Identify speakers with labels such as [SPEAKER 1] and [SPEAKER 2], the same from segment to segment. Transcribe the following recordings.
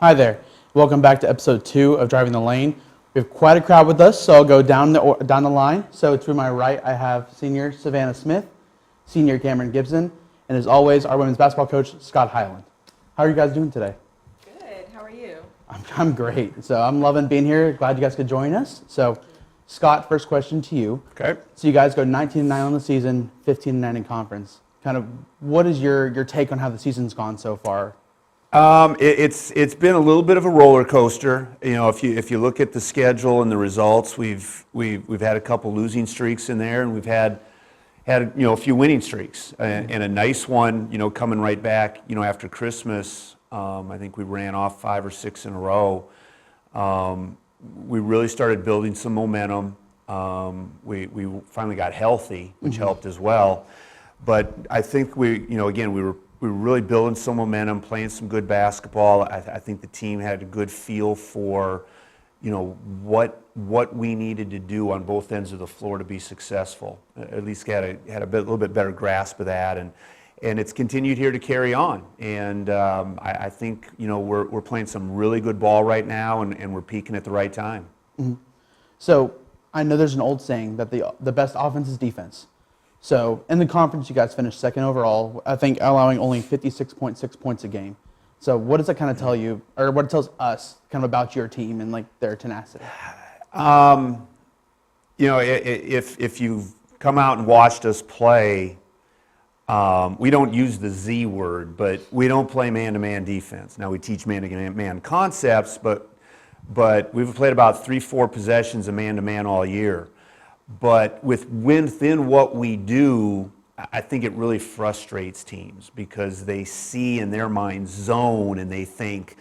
[SPEAKER 1] Hi there. Welcome back to episode 2 of Driving the Lane. We have quite a crowd with us, so I'll go down the line. So to my right, I have senior Savanna Smith, senior Kamryn Gibson, and as always, our women's basketball coach, Scott Hyland. How are you guys doing today?
[SPEAKER 2] Good. How are you?
[SPEAKER 1] I'm great. So I'm loving being here. Glad you guys could join us. So, Scott, first question to you.
[SPEAKER 3] Okay.
[SPEAKER 1] So you guys go 19-9 on the season, 15-9 in conference. Kind of, what is your take on how the season's gone so far?
[SPEAKER 3] It's been a little bit of a roller coaster. You know, if you look at the schedule and the results, we've had a couple losing streaks in there, and we've had a few winning streaks, and a nice one. You know, coming right back. You know, after Christmas, I think we ran off 5 or 6 in a row. We really started building some momentum. We finally got healthy, which helped as well. But I think we were really building some momentum, playing some good basketball. I think the team had a good feel for, you know, what we needed to do on both ends of the floor to be successful. At least had a little bit better grasp of that, and it's continued here to carry on. And I think, you know, we're playing some really good ball right now, and we're peaking at the right time.
[SPEAKER 1] Mm-hmm. So I know there's an old saying that the best offense is defense. So in the conference, you guys finished second overall, I think allowing only 56.6 points a game. So what does that kind of tell you, or what it tells us kind of about your team and like their tenacity?
[SPEAKER 3] You know, if you've come out and watched us play, we don't use the Z word, but we don't play man-to-man defense. Now we teach man-to-man concepts, but we've played about 3-4 possessions of man-to-man all year. But within what we do, I think it really frustrates teams because they see in their mind zone and they think,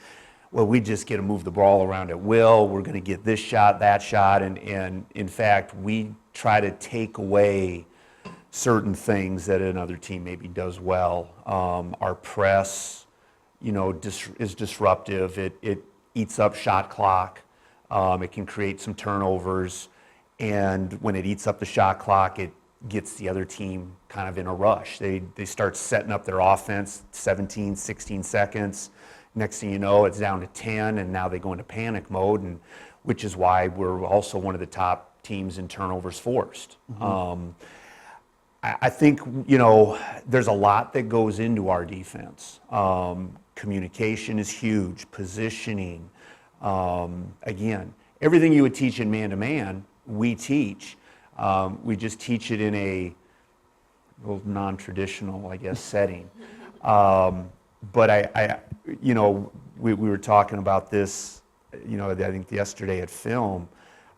[SPEAKER 3] well, we just get to move the ball around at will. We're going to get this shot, that shot. And in fact, we try to take away certain things that another team maybe does well. Our press, you know, is disruptive. It eats up shot clock. It can create some turnovers. And when it eats up the shot clock, it gets the other team kind of in a rush. They start setting up their offense, 17, 16 seconds. Next thing you know, it's down to 10, and now they go into panic mode, and which is why we're also one of the top teams in turnovers forced. Mm-hmm. I think, you know, there's a lot that goes into our defense. Communication is huge, positioning. Again, everything you would teach in man-to-man, we teach. We just teach it in a little non-traditional, I guess, setting. But I you know, we were talking about this, you know, I think yesterday at film.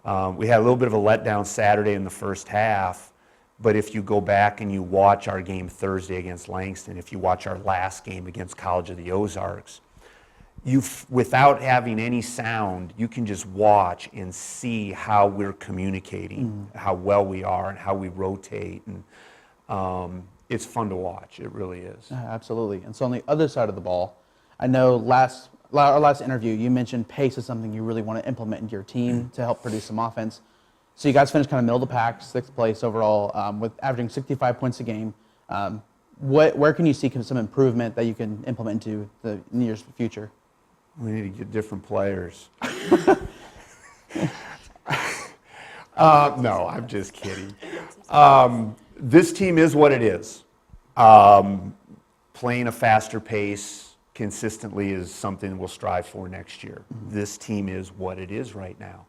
[SPEAKER 3] We had a little bit of a letdown Saturday in the first half, but if you go back and you watch our game Thursday against Langston, if you watch our last game against College of the Ozarks, without having any sound, you can just watch and see how we're communicating, how well we are, and how we rotate, and it's fun to watch. It really is.
[SPEAKER 1] Absolutely. And so on the other side of the ball, I know our last interview, you mentioned pace is something you really want to implement into your team to help produce some offense. So you guys finished kind of middle of the pack, 6th place overall, with averaging 65 points a game. Where can you see some improvement that you can implement into the near future?
[SPEAKER 3] We need to get different players. No, I'm just kidding. This team is what it is. Playing a faster pace consistently is something we'll strive for next year. Mm-hmm. This team is what it is right now.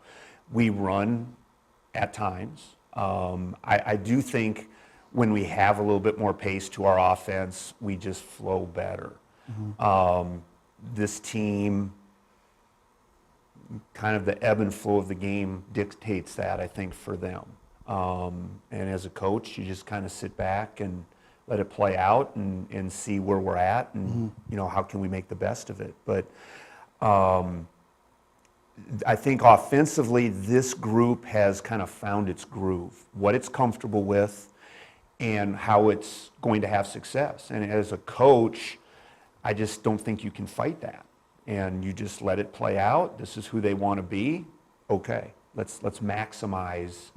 [SPEAKER 3] We run at times. I do think when we have a little bit more pace to our offense, we just flow better. Mm-hmm. This team, kind of the ebb and flow of the game dictates that, I think, for them. And as a coach, you just kind of sit back and let it play out and see where we're at and, you know, how can we make the best of it. But I think offensively, this group has kind of found its groove, what it's comfortable with and how it's going to have success. And as a coach, I just don't think you can fight that. And you just let it play out. This is who they want to be. Okay, let's maximize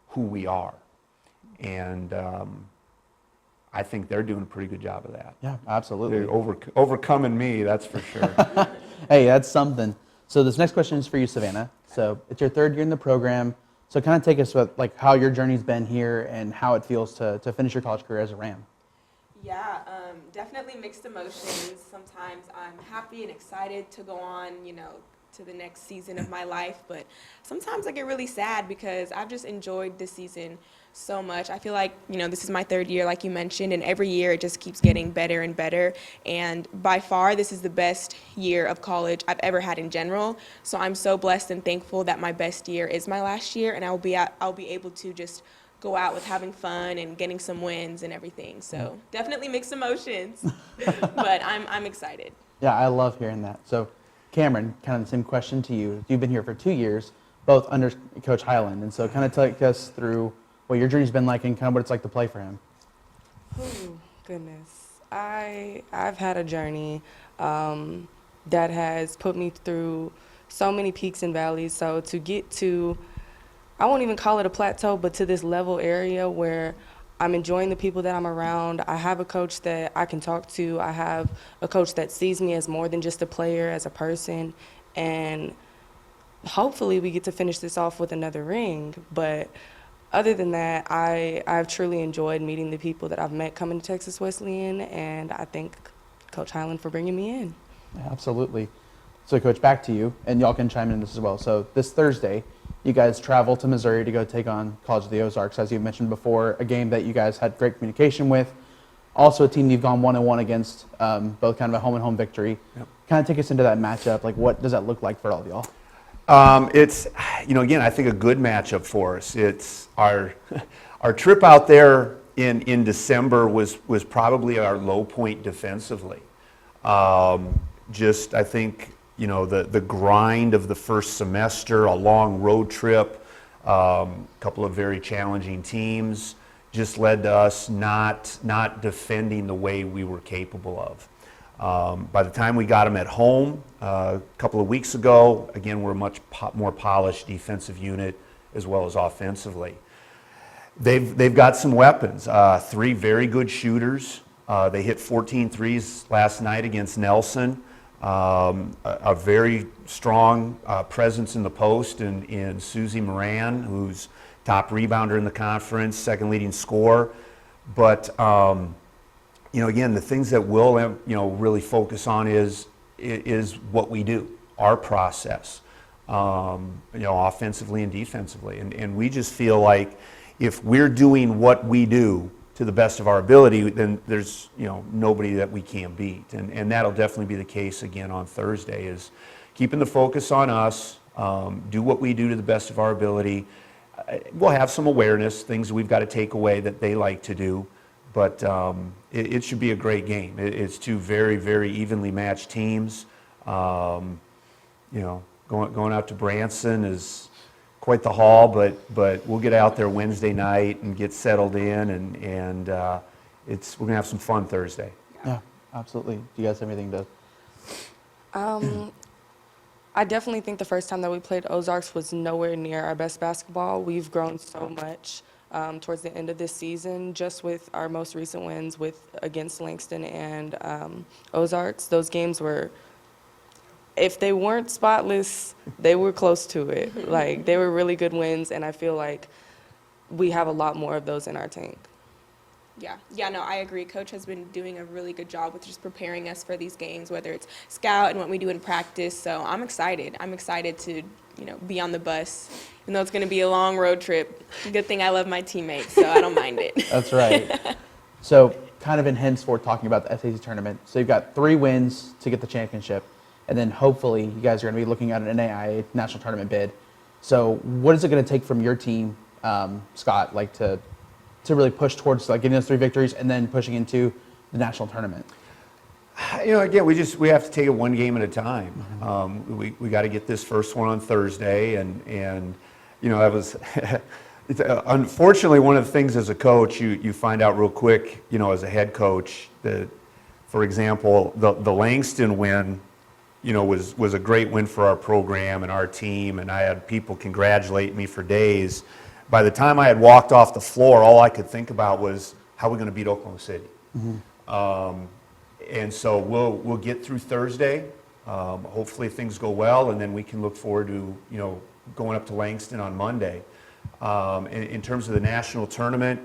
[SPEAKER 3] who we are. And I think they're doing a pretty good job of that.
[SPEAKER 1] Yeah, absolutely.
[SPEAKER 3] They're overcoming me, that's for sure.
[SPEAKER 1] Hey, that's something. So this next question is for you, Savanna. So it's your third year in the program. So kind of take us with like how your journey's been here and how it feels to finish your college career as a Ram.
[SPEAKER 2] Yeah, definitely mixed emotions. Sometimes I'm happy and excited to go on, to the next season of my life, but sometimes I get really sad because I've just enjoyed this season so much. I feel like, this is my third year, like you mentioned, and every year it just keeps getting better and better. And by far, this is the best year of college I've ever had in general. So I'm so blessed and thankful that my best year is my last year, and I'll be able to just go out with having fun and getting some wins and everything. So definitely mixed emotions, but I'm excited.
[SPEAKER 1] Yeah, I love hearing that. So Kamryn, kind of the same question to you. You've been here for 2 years, both under Coach Hyland, and so kind of take us through what your journey's been like and kind of what it's like to play for him.
[SPEAKER 4] Oh, goodness. I've had a journey that has put me through so many peaks and valleys. So to get to, I won't even call it a plateau, but to this level area where I'm enjoying the people that I'm around. I have a coach that I can talk to. I have a coach that sees me as more than just a player, as a person. And hopefully we get to finish this off with another ring. But other than that, I've truly enjoyed meeting the people that I've met coming to Texas Wesleyan, and I thank Coach Hyland for bringing me in.
[SPEAKER 1] Yeah, absolutely. So, Coach, back to you, and y'all can chime in this as well. So this Thursday, you guys travel to Missouri to go take on College of the Ozarks, as you mentioned before, a game that you guys had great communication with. Also a team you've gone 1-1 against, both kind of a home-and-home victory.
[SPEAKER 3] Yep.
[SPEAKER 1] Kind of take us into that matchup. Like, what does that look like for all of y'all?
[SPEAKER 3] It's, again, I think a good matchup for us. It's our trip out there in December was probably our low point defensively. I think, the grind of the first semester, a long road trip, a couple of very challenging teams, just led to us not defending the way we were capable of. By the time we got them at home a couple of weeks ago, again, we're a much more polished defensive unit as well as offensively. They've got some weapons, 3 very good shooters. They hit 14 threes last night against Nelson. A very strong presence in the post in Susie Moran, who's top rebounder in the conference, second leading scorer. But again, the things that we'll really focus on is what we do, our process, offensively and defensively, and we just feel like if we're doing what we do to the best of our ability, then there's nobody that we can't beat, and that'll definitely be the case again on Thursday. Is keeping the focus on us, do what we do to the best of our ability. We'll have some awareness, things we've got to take away that they like to do, but it should be a great game. It's 2 very, very evenly matched teams. Going out to Branson is quite the haul, but we'll get out there Wednesday night and get settled in, and we're gonna have some fun Thursday.
[SPEAKER 1] Yeah, absolutely. Do you guys have anything to?
[SPEAKER 4] I definitely think the first time that we played Ozarks was nowhere near our best basketball. We've grown so much towards the end of this season, just with our most recent wins against Langston and Ozarks. Those games were, if they weren't spotless, they were close to it. Like, they were really good wins, and I feel like we have a lot more of those in our tank.
[SPEAKER 2] Yeah, no, I agree. Coach has been doing a really good job with just preparing us for these games, whether it's scout and what we do in practice. So I'm excited. I'm excited to, be on the bus, even though it's going to be a long road trip. Good thing I love my teammates, so I don't mind it.
[SPEAKER 1] That's right. So kind of in henceforth talking about the SAC tournament. So you've got 3 wins to get the championship, and then hopefully you guys are going to be looking at an NAIA national tournament bid. So what is it going to take from your team, Scott, like to really push towards like getting those 3 victories and then pushing into the national tournament?
[SPEAKER 3] Again, we have to take it one game at a time. We got to get this first one on Thursday, and that was unfortunately one of the things as a coach you find out real quick. As a head coach, that, for example, the Langston win, was a great win for our program and our team, and I had people congratulate me for days. By the time I had walked off the floor, all I could think about was how we're going to beat Oklahoma City. And so we'll get through Thursday. Hopefully things go well, and then we can look forward to, going up to Langston on Monday. In terms of the national tournament,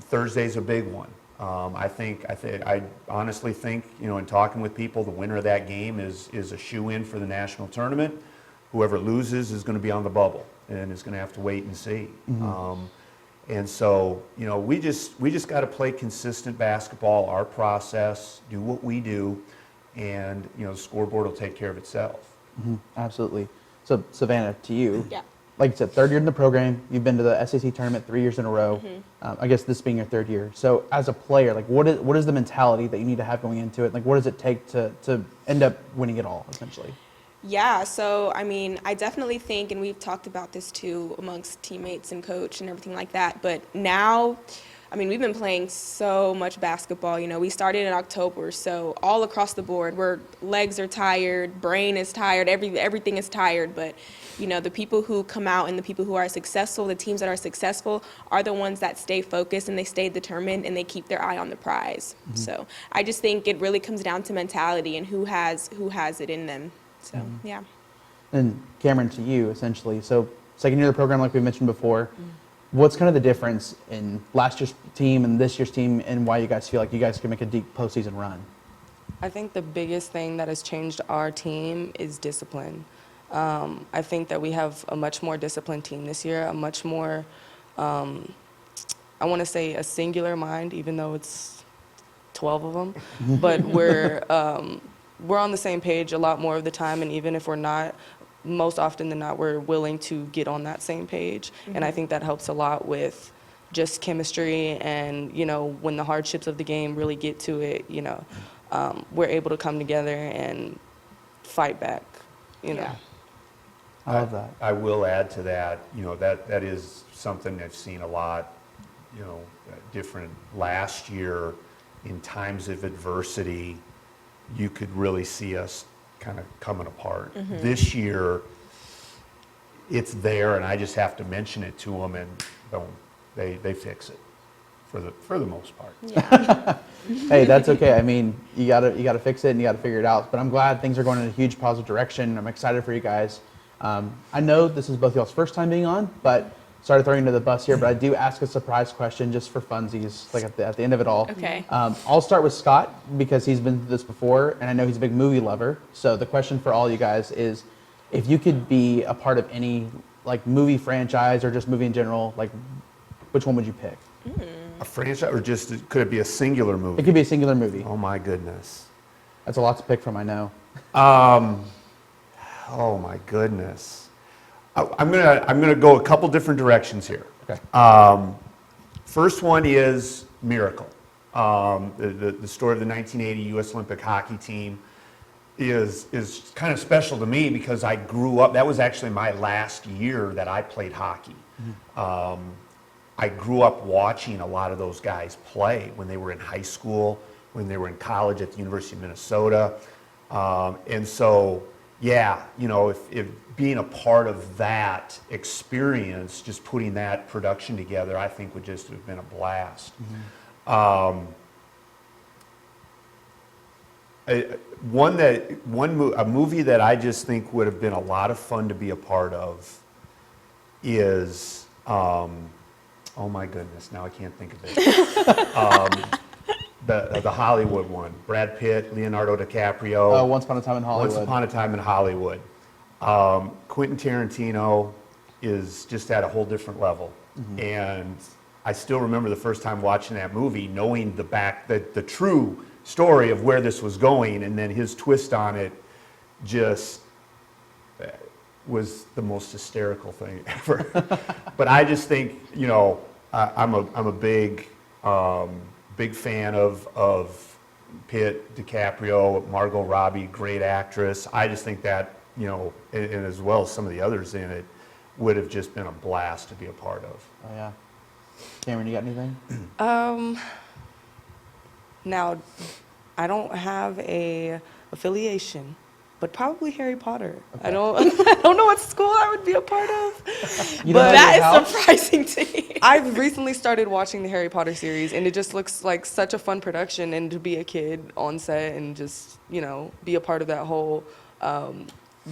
[SPEAKER 3] Thursday's a big one. I honestly think, in talking with people, the winner of that game is a shoe-in for the national tournament. Whoever loses is going to be on the bubble and is going to have to wait and see. And so, we just got to play consistent basketball, our process, do what we do, and the scoreboard will take care of itself.
[SPEAKER 1] Absolutely. So, Savanna, to you.
[SPEAKER 2] Yeah.
[SPEAKER 1] Like you said, third year in the program. You've been to the SAC tournament 3 years in a row. I guess this being your third year. So, as a player, like, what is the mentality that you need to have going into it? Like, what does it take to end up winning it all, essentially?
[SPEAKER 2] Yeah, so I mean, I definitely think, and we've talked about this too amongst teammates and coach and everything like that, but now, I mean, we've been playing so much basketball. We started in October, so all across the board, legs are tired, brain is tired, everything is tired, but the people who come out and the people who are successful, the teams that are successful, are the ones that stay focused and they stay determined and they keep their eye on the prize. So I just think it really comes down to mentality and who has it in them. So, yeah.
[SPEAKER 1] And Kamryn, to you, essentially. So, second year of the program, like we mentioned before. What's kind of the difference in last year's team and this year's team, and why you guys feel like you guys can make a deep postseason run?
[SPEAKER 4] I think the biggest thing that has changed our team is discipline. I think that we have a much more disciplined team this year, a much more, I want to say a singular mind, even though it's 12 of them. But we're on the same page a lot more of the time, and even if we're not, most often than not, we're willing to get on that same page. And I think that helps a lot with just chemistry and, when the hardships of the game really get to it, we're able to come together and fight back,
[SPEAKER 2] Yeah.
[SPEAKER 1] I love that.
[SPEAKER 3] I will add to that, that is something I've seen a lot, different. Last year, in times of adversity, you could really see us kind of coming apart. This year, it's there, and I just have to mention it to them, and boom, they fix it for the most part.
[SPEAKER 2] Yeah.
[SPEAKER 1] Hey, that's okay. I mean, you gotta fix it and you gotta figure it out. But I'm glad things are going in a huge positive direction. I'm excited for you guys. I know this is both y'all's first time being on, but sorry to throw you into the bus here, but I do ask a surprise question just for funsies, like at the end of it all.
[SPEAKER 2] Okay.
[SPEAKER 1] I'll start with Scott because he's been through this before, and I know he's a big movie lover. So the question for all you guys is, if you could be a part of any like movie franchise or just movie in general, like which one would you pick?
[SPEAKER 3] A franchise, or just could it be a singular movie?
[SPEAKER 1] It could be a singular movie.
[SPEAKER 3] Oh my goodness.
[SPEAKER 1] That's a lot to pick from, I know.
[SPEAKER 3] Oh my goodness. I'm gonna go a couple different directions here.
[SPEAKER 1] Okay.
[SPEAKER 3] First one is Miracle. The story of the 1980 U.S. Olympic hockey team is kind of special to me because I grew up. That was actually my last year that I played hockey. I grew up watching a lot of those guys play when they were in high school, when they were in college at the University of Minnesota, and so yeah, if being a part of that experience, just putting that production together, I think would just have been a blast. A movie that I just think would have been a lot of fun to be a part of is, oh my goodness, now I can't think of it. The Hollywood one, Brad Pitt, Leonardo DiCaprio.
[SPEAKER 1] Once Upon a Time in Hollywood.
[SPEAKER 3] Once Upon a Time in Hollywood. Quentin Tarantino is just at a whole different level. And I still remember the first time watching that movie, knowing the true story of where this was going, and then his twist on it just was the most hysterical thing ever. But I just think, I'm a big fan of Pitt, DiCaprio, Margot Robbie, great actress. I just think that, and as well as some of the others in it, would have just been a blast to be a part of.
[SPEAKER 1] Oh yeah. Kamryn, you got anything?
[SPEAKER 4] Now, I don't have a affiliation, but probably Harry Potter.
[SPEAKER 1] Okay.
[SPEAKER 4] I don't know what school I would be a part of.
[SPEAKER 1] You don't have your
[SPEAKER 2] That is
[SPEAKER 1] house?
[SPEAKER 2] surprising to me.
[SPEAKER 4] I've recently started watching the Harry Potter series, and it just looks like such a fun production. And to be a kid on set and just, you know, be a part of that whole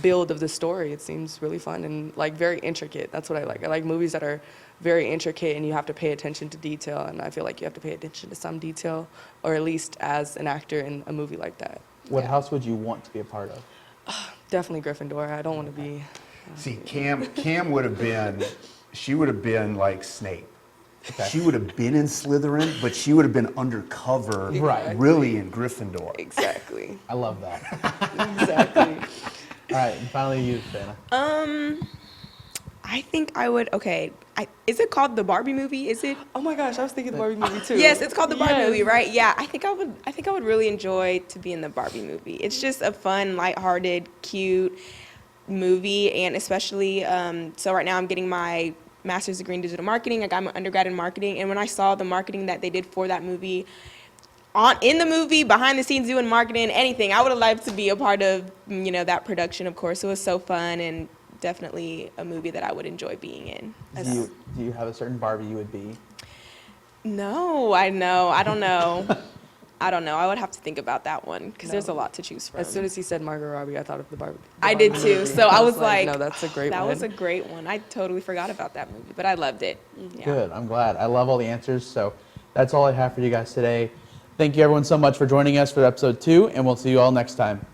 [SPEAKER 4] build of the story, it seems really fun and like very intricate. That's what I like. I like movies that are very intricate and you have to pay attention to detail. And I feel like you have to pay attention to some detail, or at least as an actor in a movie like that.
[SPEAKER 1] What house would you want to be a part of?
[SPEAKER 4] Definitely Gryffindor. I don't want to be.
[SPEAKER 3] See, Cam would have been, she would have been like Snape.
[SPEAKER 1] Okay.
[SPEAKER 3] She would have been in Slytherin, but she would have been undercover,
[SPEAKER 1] Right.
[SPEAKER 3] really in Gryffindor.
[SPEAKER 4] Exactly.
[SPEAKER 1] I love that.
[SPEAKER 4] Exactly.
[SPEAKER 1] All right, and finally you, Savanna.
[SPEAKER 2] I think I would. Okay, is it called the Barbie movie? Is it?
[SPEAKER 4] Oh my gosh, I was thinking the Barbie movie too.
[SPEAKER 2] Yes, it's called the Barbie
[SPEAKER 4] Yes.
[SPEAKER 2] movie, right? Yeah, I think I would really enjoy to be in the Barbie movie. It's just a fun, lighthearted, cute movie, and especially so right now I'm getting my master's degree in digital marketing. I got my undergrad in marketing, and when I saw the marketing that they did for that movie, in the movie, behind the scenes doing marketing, anything, I would have liked to be a part of, you know, that production. Of course, it was so fun and definitely a movie that I would enjoy being in.
[SPEAKER 1] Do you have a certain Barbie you would be?
[SPEAKER 2] No, I don't know. I don't know. I would have to think about that one because there's a lot to choose from.
[SPEAKER 4] As soon as he said Margot Robbie, I thought of the Barbie.
[SPEAKER 2] I did
[SPEAKER 4] Barbie
[SPEAKER 2] too.
[SPEAKER 4] movie.
[SPEAKER 2] So I was like,
[SPEAKER 4] no, that's a great
[SPEAKER 2] that
[SPEAKER 4] one.
[SPEAKER 2] was a great one. I totally forgot about that movie, but I loved it. Yeah.
[SPEAKER 1] Good. I'm glad. I love all the answers. So that's all I have for you guys today. Thank you everyone so much for joining us for episode 2, and we'll see you all next time.